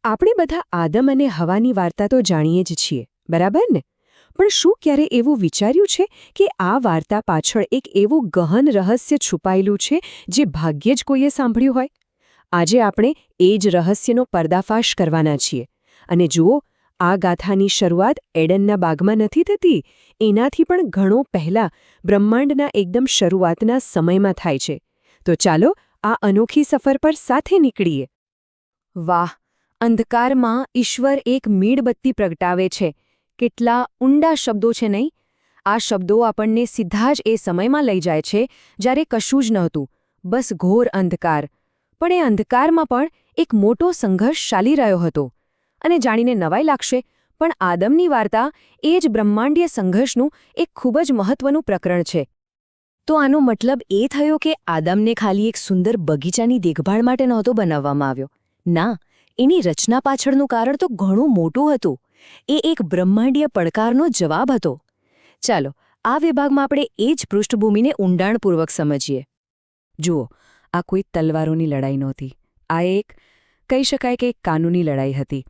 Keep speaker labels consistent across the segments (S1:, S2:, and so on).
S1: આપણે બધા આદમ અને હવાની વાર્તા તો જાણીએ જ છીએ, બરાબર ને? પણ શું ક્યારે એવું વિચાર્યું છે કે આ વાર્તા પાછળ એક એવું ગહન રહસ્ય છુપાયેલું છે જે ભાગ્યે જ કોઈએ સાંભળ્યું હોય? આજે આપણે એ જ રહસ્યનો પર્દાફાશ કરવાના છીએ. અને જુઓ, આ ગાથાની શરૂઆત એડનના બાગમાં નથી થતી, એનાથી પણ ઘણો પહેલાં બ્રહ્માંડના એકદમ શરૂઆતના સમયમાં થાય છે. તો ચાલો આ અનોખી સફર પર સાથે નીકળીએ. વાહ! અંધકારમાં ઈશ્વર એક મીણબત્તી પ્રગટાવે છે. કેટલા ઊંડા શબ્દો છે નહીં? આ શબ્દો આપણને સીધા જ એ સમયમાં લઈ જાય છે જ્યારે કશું જ નહોતું, બસ ઘોર અંધકાર. પણ એ અંધકારમાં પણ એક મોટો સંઘર્ષ ચાલી રહ્યો હતો. અને જાણીને નવાઈ લાગશે, પણ આદમની વાર્તા એ જ બ્રહ્માંડીય સંઘર્ષનું એક ખૂબ જ મહત્વનું પ્રકરણ છે. તો આનો મતલબ એ થયો કે આદમને ખાલી એક સુંદર બગીચાની દેખભાળ માટે નહોતો બનાવવામાં આવ્યો. ના, એની રચના પાછળનું કારણ તો ઘણું મોટું હતું. એ એક બ્રહ્માંડીય પડકારનો જવાબ હતો. ચાલો, આ વિભાગમાં આપણે એ જ પૃષ્ઠભૂમિને ઊંડાણપૂર્વક સમજીએ. જુઓ, આ કોઈ તલવારોની લડાઈ નહોતી. આ કહી શકાય કે એક કાનૂની લડાઈ હતી.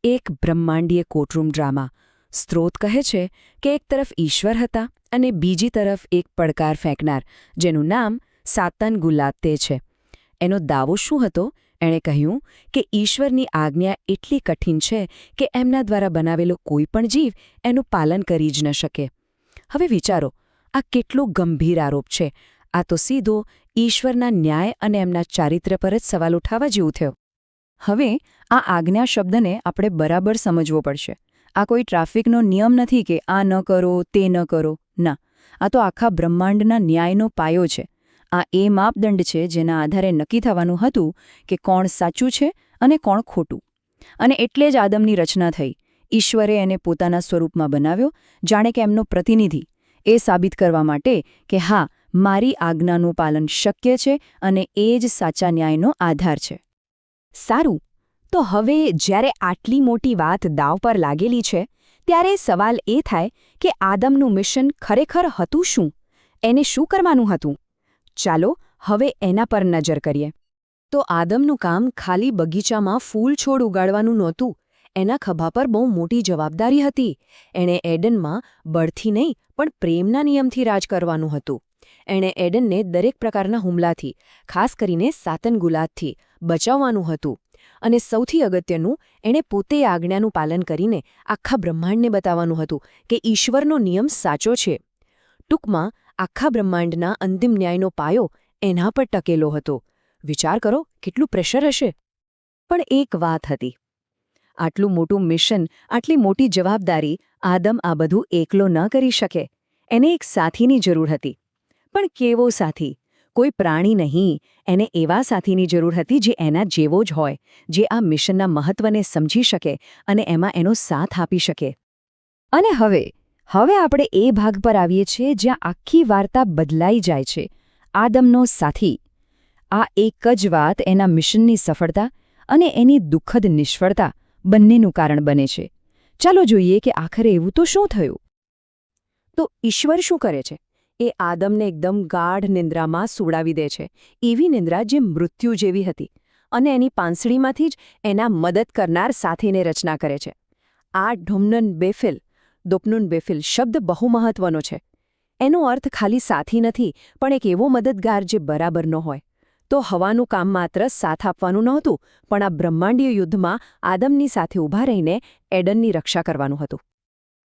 S1: એક બ્રહ્માંડીય કોર્ટરૂમ ડ્રામા. સ્ત્રોત કહે છે કે એક તરફ ઈશ્વર હતા અને બીજી તરફ એક પડકાર ફેંકનાર, જેનું નામ સાતન ગુલાતે છે. એનો દાવો શું હતો? એણે કહ્યું કે ઈશ્વરની આજ્ઞા એટલી કઠિન છે કે એમના દ્વારા બનાવેલો કોઈ પણ જીવ એનું પાલન કરી જ ન શકે. હવે વિચારો, આ કેટલો ગંભીર આરોપ છે. આ તો સીધો ઈશ્વરના ન્યાય અને એમના ચારિત્ર્ય પર જ સવાલ ઉઠાવવા જેવું થયો. હવે આ આજ્ઞા શબ્દને આપણે બરાબર સમજવો પડશે. આ કોઈ ટ્રાફિકનો નિયમ નથી કે આ ન કરો, તે ન કરો. ના, આ તો આખા બ્રહ્માંડના ન્યાયનો પાયો છે. આ એ માપદંડ છે જેના આધારે નક્કી થવાનું હતું કે કોણ સાચું છે અને કોણ ખોટું. અને એટલે જ આદમની રચના થઈ. ઈશ્વરે એને પોતાના સ્વરૂપમાં બનાવ્યો, જાણે કે એમનો પ્રતિનિધિ. એ સાબિત કરવા માટે કે હા, મારી આજ્ઞાનું પાલન શક્ય છે અને એ જ સાચા ન્યાયનો આધાર છે. સારું, તો હવે જ્યારે આટલી મોટી વાત દાવ પર લાગેલી છે, ત્યારે સવાલ એ થાય કે આદમનું મિશન ખરેખર હતું શું? એને શું કરવાનું હતું? ચાલો હવે એના પર નજર કરીએ. તો આદમનું કામ ખાલી બગીચામાં ફૂલ છોડ ઉગાડવાનું નહોતું. એના ખભા પર બહુ મોટી જવાબદારી હતી. એણે એડનમાં બળથી નહીં પણ પ્રેમના નિયમથી રાજ કરવાનું હતું. એણે એડનને દરેક પ્રકારના હુમલાથી, ખાસ કરીને સાતન ગુલાતથી, બચાવવાનું હતું. અને સૌથી અગત્યનું, એણે પોતે આજ્ઞાનું પાલન કરીને આખા બ્રહ્માંડને બતાવવાનું હતું કે ઈશ્વરનો નિયમ સાચો છે. ટૂંકમાં આખા બ્રહ્માંડના અંતિમ ન્યાયનો પાયો એના પર ટકેલો હતો. વિચાર કરો, કેટલું પ્રેશર હશે. પણ એક વાત હતી. આટલું મોટું મિશન, આટલી મોટી જવાબદારી, આદમ આ બધું એકલો ન કરી શકે. એને એક સાથીની જરૂર હતી. પણ કેવો સાથી? કોઈ પ્રાણી નહીં. એને એવા સાથીની જરૂર હતી જે એના જેવો જ હોય, જે આ મિશનના મહત્વને સમજી શકે અને એમાં એનો સાથ આપી શકે. અને હવે આપણે એ ભાગ પર આવીએ છીએ જ્યાં આખી વાર્તા બદલાઈ જાય છે. આદમનો સાથી. આ એક જ વાત એના મિશનની સફળતા અને એની દુઃખદ નિષ્ફળતા બંનેનું કારણ બને છે. ચાલો જોઈએ કે આખરે એવું તો શું થયું. તો ઈશ્વર શું કરે છે? એ આદમને એકદમ ગાઢ નિંદ્રામાં સુવડાવી દે છે. એવી નિંદ્રા જે મૃત્યુ જેવી હતી. અને એની પાંસળીમાંથી જ એના મદદ કરનાર સાથીને રચના કરે છે. આ દોપનુન બેફિલ શબ્દ બહુ મહત્વનો છે. એનો અર્થ ખાલી સાથી નથી, પણ એક એવો મદદગાર જે બરાબર ન હોય. તો હવાનું કામ માત્ર સાથ આપવાનું નહોતું, પણ આ બ્રહ્માંડીય યુદ્ધમાં આદમની સાથે ઊભા રહીને એડનની રક્ષા કરવાનું હતું.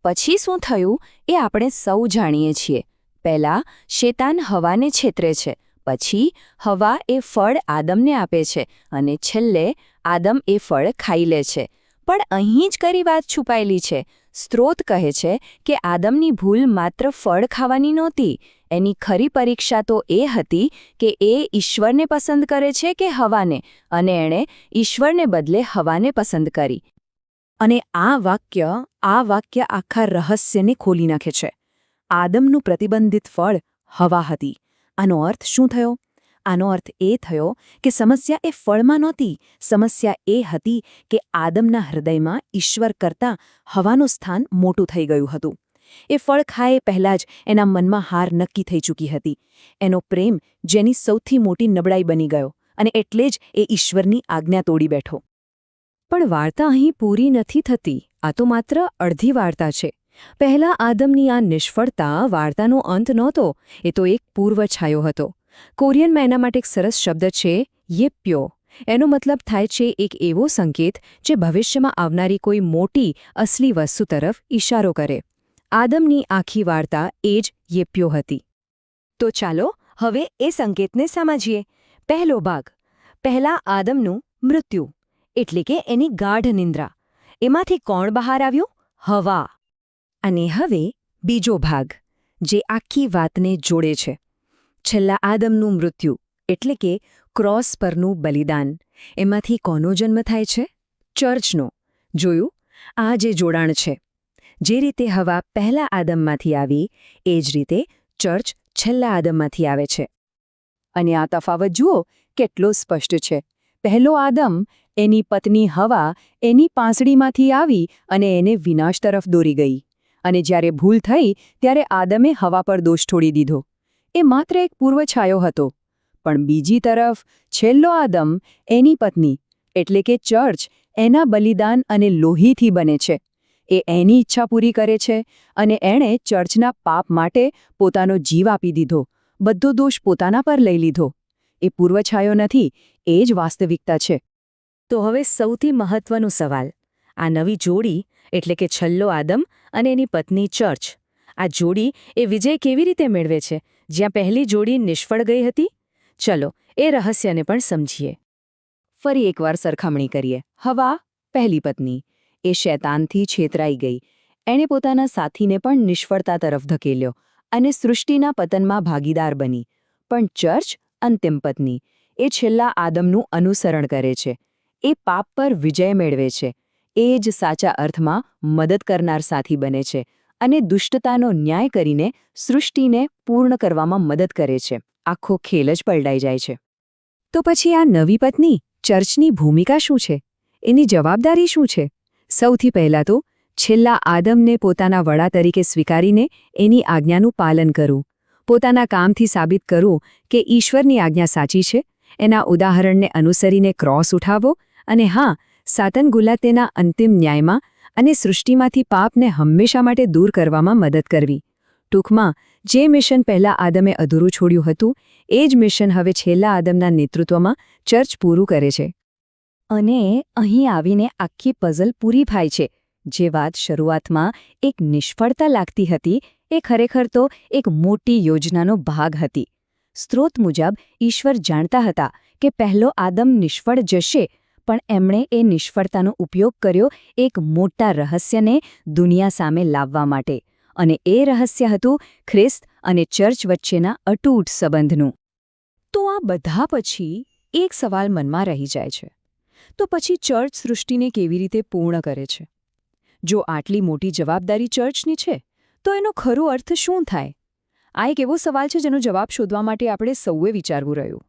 S1: પછી શું થયું એ આપણે સૌ જાણીએ છીએ. પહેલાં શેતાન હવાને છેતરે છે, પછી હવા એ ફળ આદમને આપે છે અને છેલ્લે આદમ એ ફળ ખાઈ લે છે. પણ અહીં જ કઈ વાત છુપાયેલી છે. સ્ત્રોત કહે છે કે આદમની ભૂલ માત્ર ફળ ખાવાની નહોતી. એની ખરી પરીક્ષા તો એ હતી કે એ ઈશ્વરને પસંદ કરે છે કે હવાને, અને એણે ઈશ્વરને બદલે હવાને પસંદ કરી. અને આ વાક્ય આખા રહસ્યને ખોલી નાખે છે. આદમનું પ્રતિબંધિત ફળ હવા હતી. આનો અર્થ શું થયો? આનો અર્થ એ થયો કે સમસ્યા એ ફળમાં નહોતી. સમસ્યા એ હતી કે આદમના હૃદયમાં ઈશ્વર કરતાં હવાનું સ્થાન મોટું થઈ ગયું હતું. એ ફળ ખાએ પહેલાં જ એના મનમાં હાર નક્કી થઈ ચૂકી હતી. એનો પ્રેમ જેની સૌથી મોટી નબળાઈ બની ગયો, અને એટલે જ એ ઈશ્વરની આજ્ઞા તોડી બેઠો. પણ વાર્તા અહીં પૂરી નથી થતી. આ તો માત્ર અડધી વાર્તા છે. પહેલા આદમની આ નિષ્ફળતા વાર્તાનો અંત નહોતો, એ તો એક પૂર્વછાયો હતો. કોરિયનમાં એના માટે એક સરસ શબ્દ છે, યેપ્યો. એનો મતલબ થાય છે એક એવો સંકેત જે ભવિષ્યમાં આવનારી કોઈ મોટી અસલી વસ્તુ તરફ ઇશારો કરે. આદમની આખી વાર્તા એ જ યેપ્યો હતી. તો ચાલો હવે એ સંકેતને સમજીએ. પહેલો ભાગ. પહેલા આદમનું મૃત્યુ, એટલે કે એની ગાઢ નિંદ્રા. એમાંથી કોણ બહાર આવ્યું? હવા. અને હવે બીજો ભાગ, જે આખી વાતને જોડે છે. છેલ્લા આદમનું મૃત્યુ, એટલે કે ક્રોસ પરનું બલિદાન. એમાંથી કોનો જન્મ થાય છે? ચર્ચનો. જોયું? આ જે જોડાણ છે. જે રીતે હવા પહેલા આદમમાંથી આવી, એ જ રીતે ચર્ચ છેલ્લા આદમમાંથી આવે છે. અને આ તફાવત જુઓ કેટલો સ્પષ્ટ છે. પહેલો આદમ, એની પત્ની હવા, એની પાંસળીમાંથી આવી અને એને વિનાશ તરફ દોરી ગઈ. અને જ્યારે ભૂલ થઈ ત્યારે આદમે હવા પર દોષ છોડી દીધો. એ માત્ર એક પૂર્વછાયો હતો. પણ બીજી તરફ છેલ્લો આદમ, એની પત્ની, એટલે કે ચર્ચ, એના બલિદાન અને લોહીથી બને છે. એ એની ઈચ્છા પૂરી કરે છે અને એણે ચર્ચના પાપ માટે પોતાનો જીવ આપી દીધો. બધો દોષ પોતાના પર લઈ લીધો. એ પૂર્વછાયો નથી, એ જ વાસ્તવિકતા છે. તો હવે સૌથી મહત્વનો સવાલ. આ નવી જોડી, એટલે કે છેલ્લો આદમ અને એની પત્ની ચર્ચ, આ જોડી એ વિજય કેવી રીતે મેળવે છે જ્યાં પહેલી જોડી નિષ્ફળ ગઈ હતી? ચલો એ રહસ્યને પણ સમજીએ. ફરી એકવાર સરખામણી કરીએ. હવા, પહેલી પત્ની, એ શૈતાનથી છેતરાઈ ગઈ. એણે પોતાના સાથીને પણ નિષ્ફળતા તરફ ધકેલ્યો અને સૃષ્ટિના પતનમાં ભાગીદાર બની. પણ ચર્ચ, અંતિમ પત્ની, એ છેલ્લા આદમનું અનુસરણ કરે છે. એ પાપ પર વિજય મેળવે છે. એ જ સાચા અર્થમાં મદદ કરનાર સાથી બને છે અને દુષ્ટતાનો ન્યાય કરીને સૃષ્ટિને પૂર્ણ કરવામાં મદદ કરે છે. આખો ખેલ જ પલટાઈ જાય છે. તો પછી આ નવી પત્ની, ચર્ચની ભૂમિકા શું છે? એની જવાબદારી શું છે? સૌથી પહેલાં તો છેલ્લા આદમને પોતાના વડા તરીકે સ્વીકારીને એની આજ્ઞાનું પાલન કરવું. પોતાના કામથી સાબિત કરવું કે ઈશ્વરની આજ્ઞા સાચી છે. એના ઉદાહરણને અનુસરીને ક્રોસ ઉઠાવો અને હા, સાતન ગુલાતેના અંતિમ ન્યાયમાં અને સૃષ્ટિમાંથી પાપને હંમેશા માટે દૂર કરવામાં મદદ કરવી. ટૂંકમાં, જે મિશન પહેલા આદમે અધૂરું છોડ્યું હતું, એ જ મિશન હવે છેલ્લા આદમના નેતૃત્વમાં ચર્ચ પૂરું કરે છે. અને અહીં આવીને આખી પઝલ પૂરી થાય છે. જે વાત શરૂઆતમાં એક નિષ્ફળતા લાગતી હતી, એ ખરેખર તો એક મોટી યોજનાનો ભાગ હતી. સ્ત્રોત મુજબ ઈશ્વર જાણતા હતા કે પહેલો આદમ નિષ્ફળ જશે, પણ એમણે એ નિષ્ફળતાનો ઉપયોગ કર્યો એક મોટા રહસ્યને દુનિયા સામે લાવવા માટે. અને એ રહસ્ય હતું ખ્રિસ્ત અને ચર્ચ વચ્ચેના અતૂટ સંબંધનું. તો આ બધા પછી એક સવાલ મનમાં રહી જાય છે. તો પછી ચર્ચ સૃષ્ટિને કેવી રીતે પૂર્ણ કરે છે? જો આટલી મોટી જવાબદારી ચર્ચની છે, તો એનો ખરો અર્થ શું થાય? આ એક એવો સવાલ છે જેનો જવાબ શોધવા માટે આપણે સૌએ વિચારવું રહ્યું.